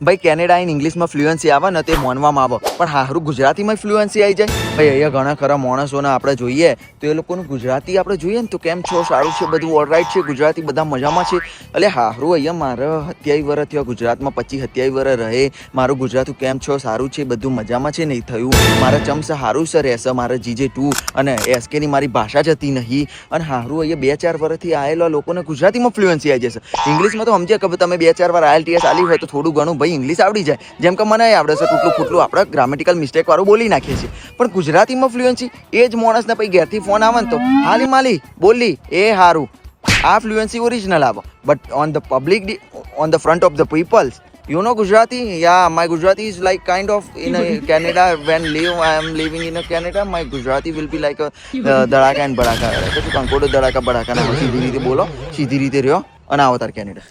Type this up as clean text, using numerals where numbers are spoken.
ભાઈ Canada in ઇંગ્લિશમાં fluency આવે ને તે માનવામાં આવે, પણ હારું ગુજરાતીમાં ફ્લુઅન્સી આવી જાય. ભાઈ અહીંયા ઘણા ખરા માણસોને આપણે જોઈએ તો એ લોકોનું ગુજરાતી આપણે જોઈએ ને તો કેમ છો, સારું છે, બધું ઓલરાઈટ છે, ગુજરાતી બધા મજામાં છે. એટલે હારું અહીંયા મારે 27 વર્ષ થયા ગુજરાતમાં, 25-27 વર્ષ રહે. મારું ગુજરાતું કેમ છો, સારું છે, બધું મજામાં છે, નહીં થયું મારા ચમસે સારું છે રહેશે, મારા GJ2 અને SKની મારી ભાષા જતી નહીં. અને હારું અહીંયા 2-4 વર્ષથી આવેલા લોકોને ગુજરાતીમાં ફ્લુઅન્સી આવી જશે. ઇંગ્લિશમાં તો સમજે કે તમે 2-4 વાર IELTS આલી હોય તો થોડું ઘણું ભાઈ ઇંગ્લિશ આવડી જાય, જેમ કે મને આવડે છે, તૂટલું ફૂટલું આપણે ગ્રામેટિકલ મિસ્ટેક વાળું બોલી નાખીએ છીએ. પણ ગુજરાતીમાં ફ્લુઅન્સી એ જ માણસને પછી ઘેરથી ફોન આવે ને તો હાલી માલી બોલી એ હારું, આ ફ્લુઅન્સી ઓરિજિનલ આવે. But on the public, on the front of the peoples, you know Gujarati? Yeah, my Gujarati is like kind of in Canada. When I am living in Canada, my Gujarati will be like a ધડાકા and બડાકા. કંકોડો ધડાકા બડાકા ના સીધી રીતે બોલો, સીધી રીતે રહ્યો અને આવો તાર કેનેડા.